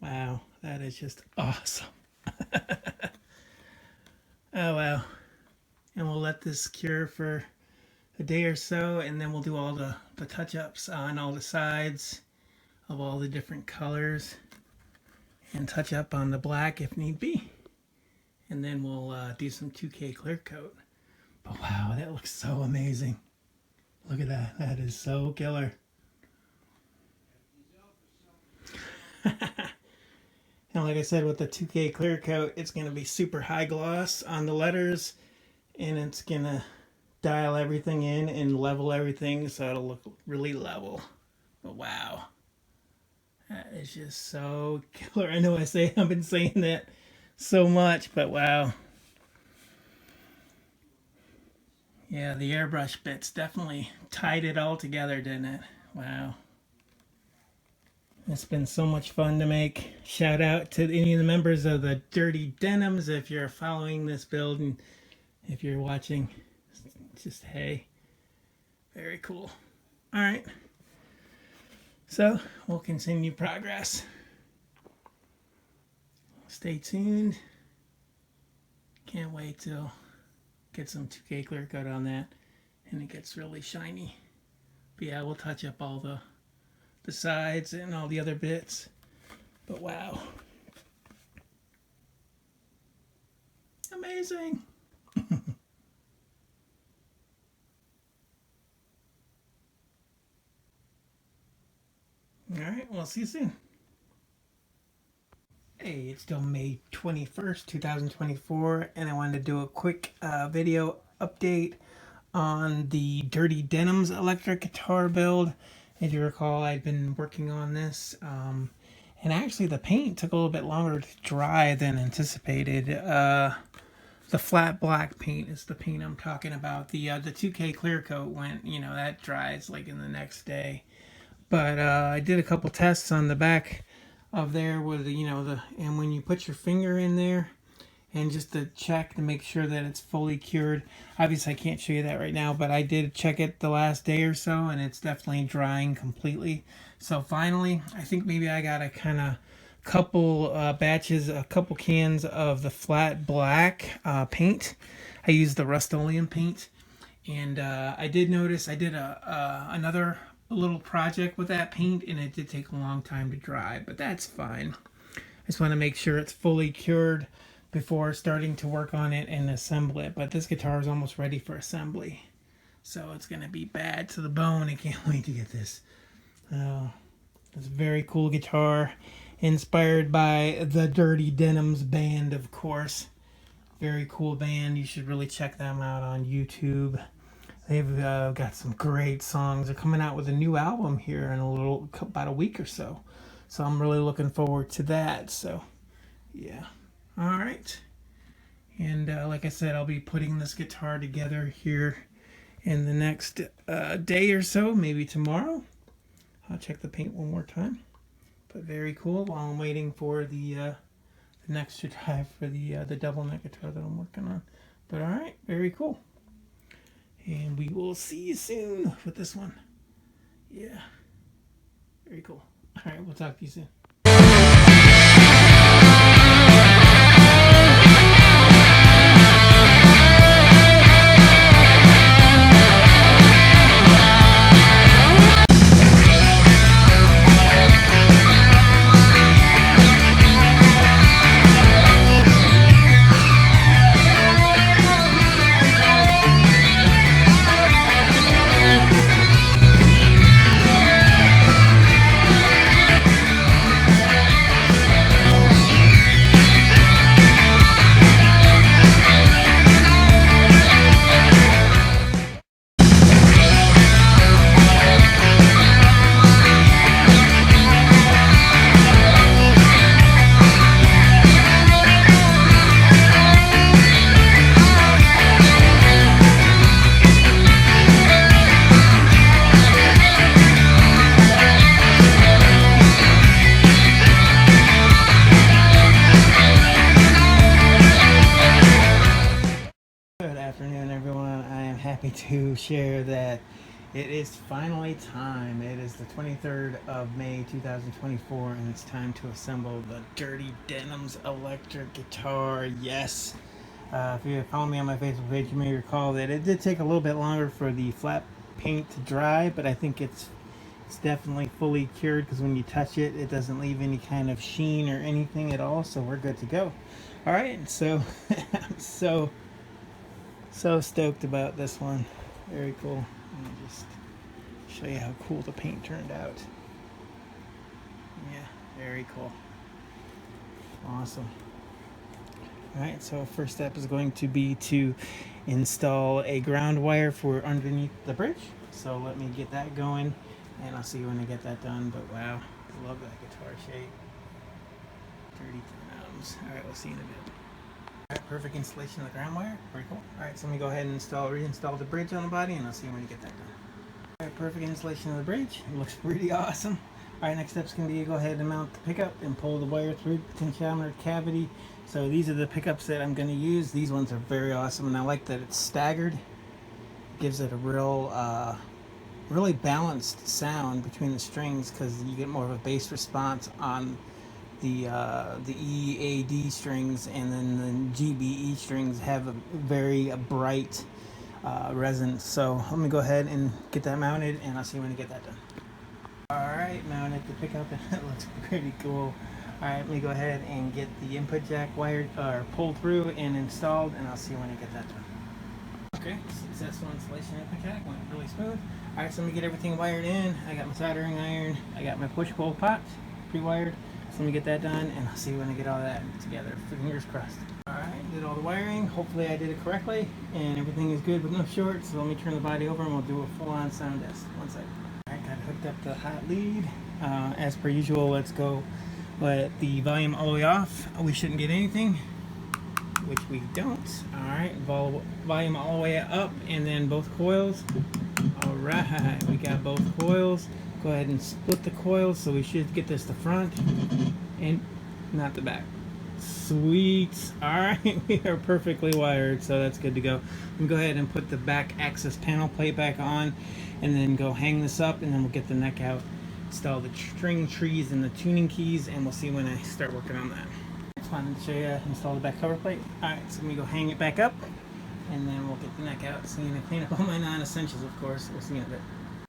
Wow, that is just awesome. Oh, wow. And we'll let this cure for a day or so, and then we'll do all the touch-ups on all the sides of all the different colors, and touch up on the black if need be. And then we'll do some 2K clear coat. But wow, that looks so amazing. Look at that. That is so killer. And like I said, with the 2K clear coat, it's going to be super high gloss on the letters, and it's going to dial everything in and level everything so it'll look really level. But wow, that is just so killer. I know I've been saying that so much, but wow. Yeah, the airbrush bits definitely tied it all together, didn't it? Wow. It's been so much fun to make. Shout out to any of the members of the Dirty Denims if you're following this build, and if you're watching, just hey. Very cool. All right. So we'll continue progress. Stay tuned. Can't wait till get some 2K clear coat on that and it gets really shiny. But yeah, we'll touch up all the sides and all the other bits. But wow. Amazing. All right, we'll see you soon. Hey, it's still May 21st, 2024, and I wanted to do a quick video update on the Dirty Denims electric guitar build. As you recall, I'd been working on this, and actually the paint took a little bit longer to dry than anticipated. The flat black paint is the paint I'm talking about. The 2K clear coat went, that dries like in the next day. But I did a couple tests on the back of there with and when you put your finger in there and just to check to make sure that it's fully cured. Obviously I can't show you that right now, but I did check it the last day or so and it's definitely drying completely. So finally, I think maybe I got a kind of couple batches, a couple cans of the flat black paint. I used the Rust-Oleum paint, and I did notice I did another little project with that paint, and it did take a long time to dry, but that's fine. I just want to make sure it's fully cured before starting to work on it and assemble it. But this guitar is almost ready for assembly, so it's going to be bad to the bone. I can't wait to get this. It's a very cool guitar, inspired by the Dirty Denims band, of course. Very cool band. You should really check them out on YouTube. They've got some great songs. They're coming out with a new album here in about a week or so. So I'm really looking forward to that. So, yeah. All right. And like I said, I'll be putting this guitar together here in the next day or so, maybe tomorrow. I'll check the paint one more time. But very cool. While I'm waiting for the next drive for the double neck guitar that I'm working on. But all right, very cool. And we will see you soon with this one. Yeah. Very cool. All right, we'll talk to you soon. Good afternoon, everyone. I am happy to share that it is finally time. It is the 23rd of May 2024, and it's time to assemble the Dirty Denims electric guitar. Yes. If you follow me on my Facebook page, you may recall that it did take a little bit longer for the flat paint to dry, but I think it's definitely fully cured because when you touch it, it doesn't leave any kind of sheen or anything at all, so we're good to go. All right, so I'm so stoked about this one. Very cool. Let me just show you how cool the paint turned out. Yeah, very cool. Awesome. Alright, so first step is going to be to install a ground wire for underneath the bridge. So let me get that going, and I'll see you when I get that done. But wow, I love that guitar shape. Dirty Denims. Alright, we'll see you in a bit. Alright, perfect installation of the ground wire. Very cool. Alright, so let me go ahead and reinstall the bridge on the body, and I'll see you when you get that done. Alright, perfect installation of the bridge. It looks pretty awesome. Alright, next step is going to be to go ahead and mount the pickup and pull the wire through the potentiometer cavity. So these are the pickups that I'm going to use. These ones are very awesome, and I like that it's staggered. It gives it a really balanced sound between the strings because you get more of a bass response on the EAD strings and then the GBE strings have a very bright resonance. So let me go ahead and get that mounted, and I'll see you when I get that done. Alright, mounted the pickup, and it looks pretty cool. Alright, let me go ahead and get the input jack wired or pulled through and installed, and I'll see you when I get that done. Okay, successful installation of the jack, went really smooth. Alright, so let me get everything wired in. I got my soldering iron, I got my push-pull pot pre-wired. So let me get that done, and I'll see you when I get all that together. Fingers crossed. Alright, did all the wiring. Hopefully I did it correctly, and everything is good with no shorts. So let me turn the body over and we'll do a full-on sound test. One second. Alright, got it hooked up to the hot lead. As per usual, let's go let the volume all the way off. We shouldn't get anything, which we don't. Alright, volume all the way up, and then both coils. Alright, we got both coils. Go ahead and split the coils, so we should get this to front and not the back. Sweet. Alright, we are perfectly wired, so that's good to go. Let me go ahead and put the back access panel plate back on, and then go hang this up, and then we'll get the neck out, install the string trees and the tuning keys, and we'll see when I start working on that. Just wanted to show you install the back cover plate. Alright, so let me go hang it back up, and then we'll get the neck out. So I'm going to clean up all my non-essentials, of course. We'll see in a bit.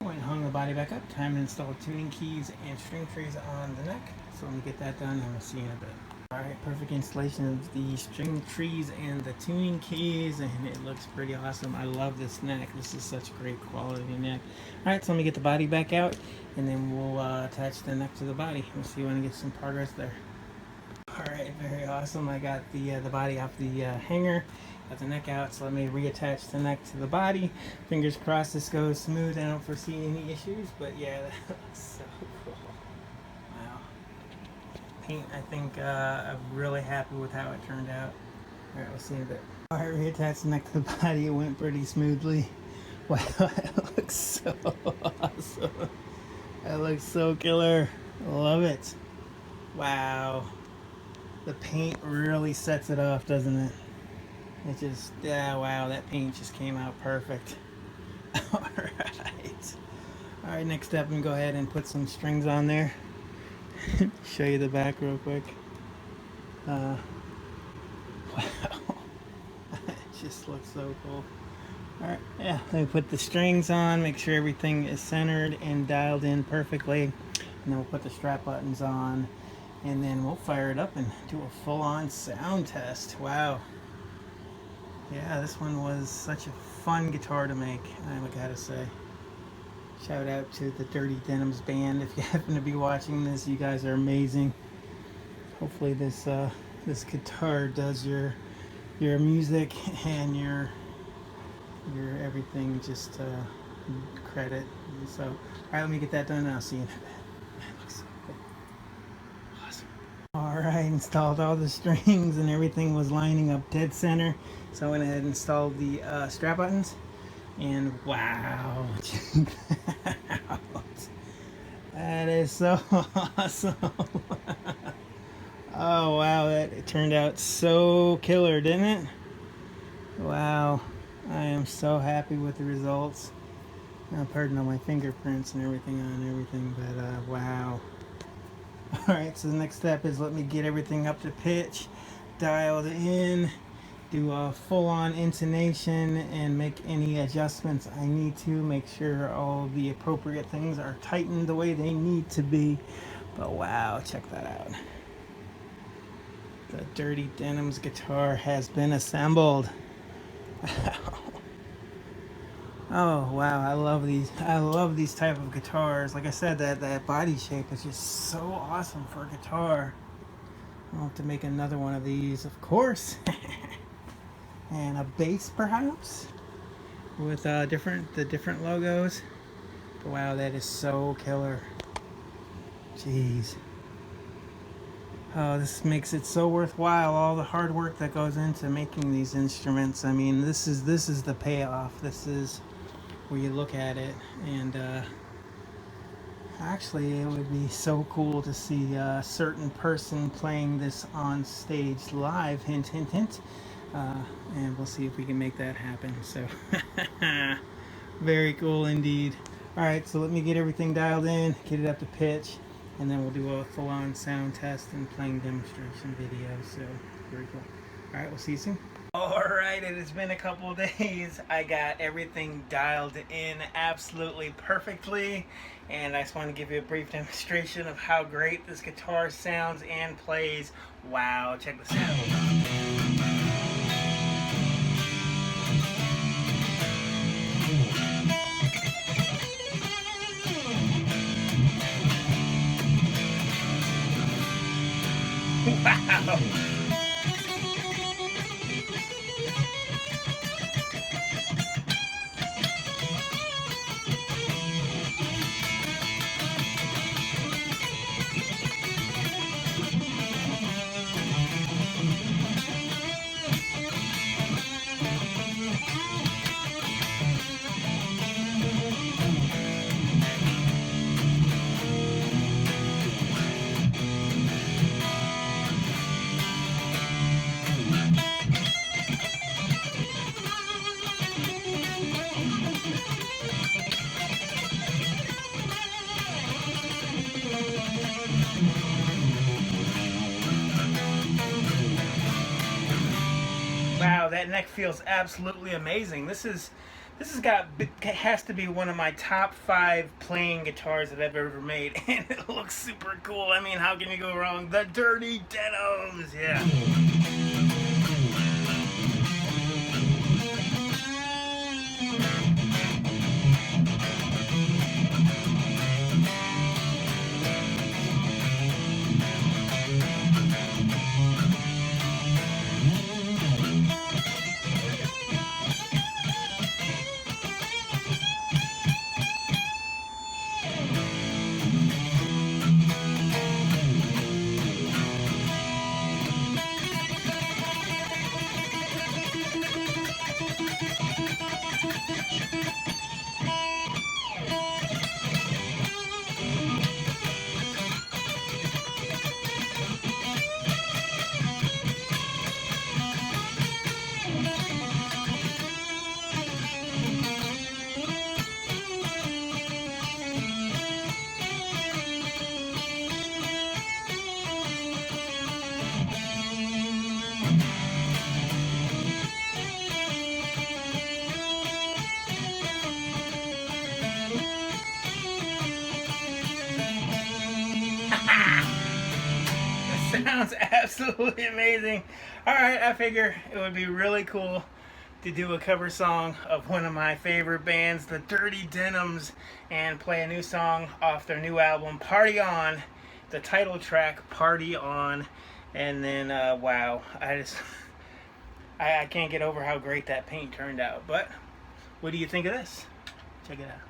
Went and hung the body back up. Time to install tuning keys and string trees on the neck. So let me get that done, and we'll see in a bit. Alright, perfect installation of the string trees and the tuning keys, and it looks pretty awesome. I love this neck. This is such great quality neck. Alright, so let me get the body back out, and then we'll attach the neck to the body. We'll see when I get some progress there. Alright, very awesome. I got the body off the hanger, got the neck out, so let me reattach the neck to the body. Fingers crossed this goes smooth. I don't foresee any issues, but yeah, that looks so cool. Wow. Paint, I think I'm really happy with how it turned out. Alright, we'll see in a bit. Alright, reattach the neck to the body. It went pretty smoothly. Wow, it looks so awesome. That looks so killer. Love it. Wow. The paint really sets it off, doesn't it? It just, yeah, wow, that paint just came out perfect. Alright. Alright, next step, I'm going to go ahead and put some strings on there. Show you the back real quick. Wow. It just looks so cool. Alright, yeah, let me put the strings on, make sure everything is centered and dialed in perfectly. And then we'll put the strap buttons on. And then we'll fire it up and do a full-on sound test. Wow. Yeah, this one was such a fun guitar to make, I gotta say. Shout out to the Dirty Denims band. If you happen to be watching this, you guys are amazing. Hopefully this this guitar does your music and your everything just credit. So, all right, let me get that done and I'll see you in a bit. That looks so cool. Awesome. Alright, installed all the strings and everything was lining up dead center. So I went ahead and installed the strap buttons. And wow, check that out. That is so awesome. Oh wow, it turned out so killer, didn't it? Wow, I am so happy with the results. Pardon all my fingerprints and everything on everything, but wow. Alright, so the next step is let me get everything up to pitch, dialed in, do a full-on intonation, and make any adjustments I need to. Make sure all the appropriate things are tightened the way they need to be. But wow, check that out. The Dirty Denims guitar has been assembled. Oh wow, I love these. I love these type of guitars. Like I said, that body shape is just so awesome for a guitar. I'll have to make another one of these, of course. And a bass perhaps with the different logos. But wow, that is so killer. Jeez. Oh, this makes it so worthwhile, all the hard work that goes into making these instruments. I mean, this is the payoff. This is where you look at it, and actually it would be so cool to see a certain person playing this on stage live, hint hint hint, and we'll see if we can make that happen. So very cool indeed. Alright, so let me get everything dialed in, get it up to pitch, and then we'll do a full-on sound test and playing demonstration video. So very cool. All right, we'll see you soon. All right, it has been a couple of days. I got everything dialed in absolutely perfectly, and I just want to give you a brief demonstration of how great this guitar sounds and plays. Wow, check this out. Wow! Wow, that neck feels absolutely amazing. This has to be one of my top 5 playing guitars that I've ever made, and it looks super cool. I mean, how can you go wrong? The Dirty Denims, yeah. Sounds absolutely amazing. Alright, I figure it would be really cool to do a cover song of one of my favorite bands, the Dirty Denims, and play a new song off their new album, Party On, the title track, Party On. And then, wow, I can't get over how great that paint turned out. But what do you think of this? Check it out.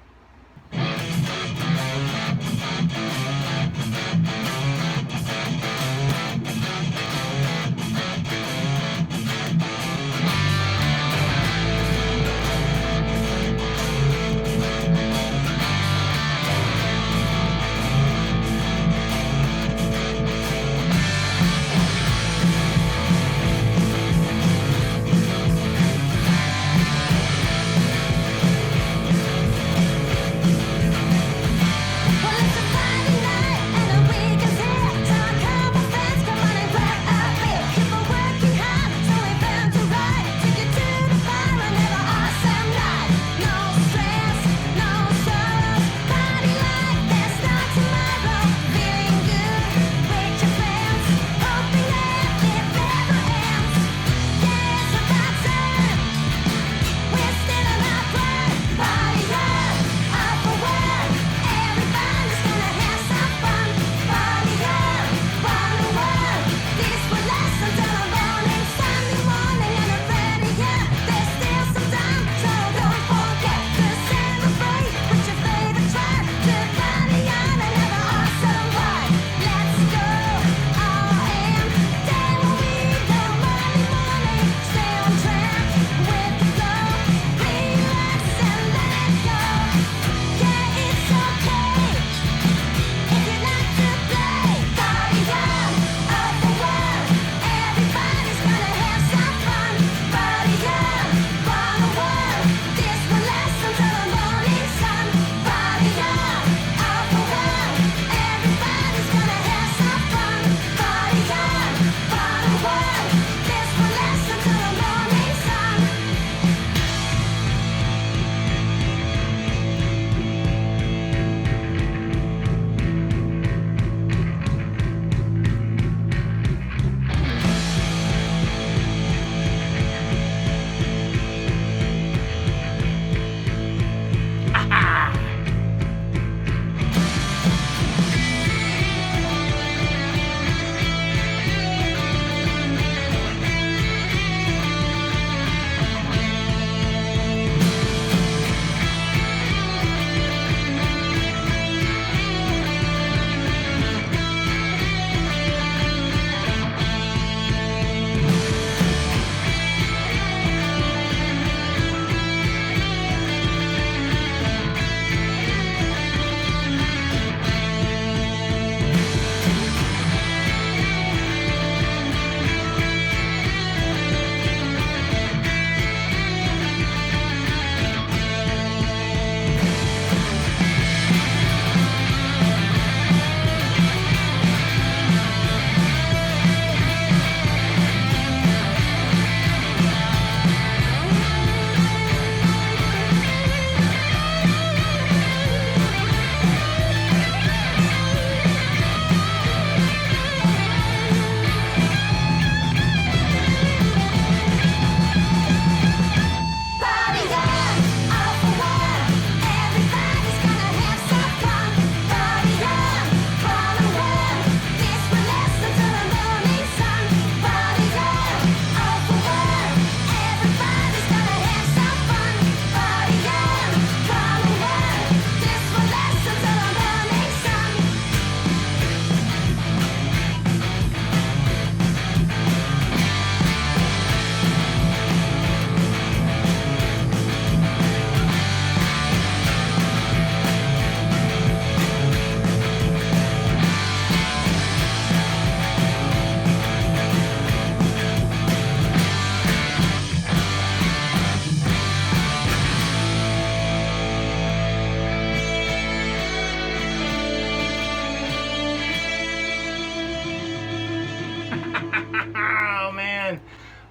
man.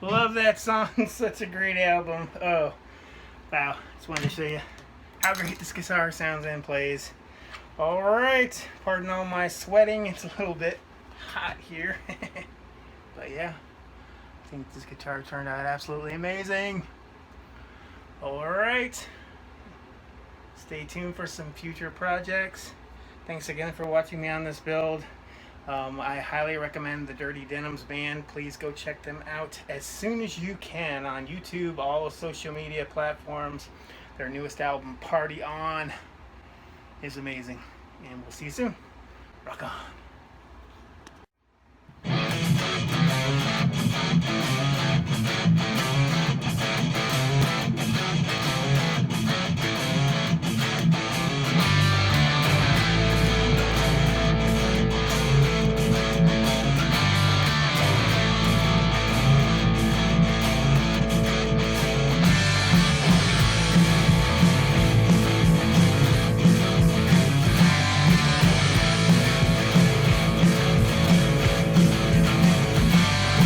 Love that song. Such a great album. Oh, wow. Just wanted to show you how great this guitar sounds and plays. Alright. Pardon all my sweating. It's a little bit hot here. But yeah, I think this guitar turned out absolutely amazing. Alright. Stay tuned for some future projects. Thanks again for watching me on this build. I highly recommend the Dirty Denims band. Please go check them out as soon as you can on YouTube, all the social media platforms. Their newest album, Party On, is amazing. And we'll see you soon. Rock on.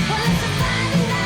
Well, it's a Friday night.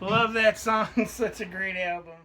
Love that song. Such a great album.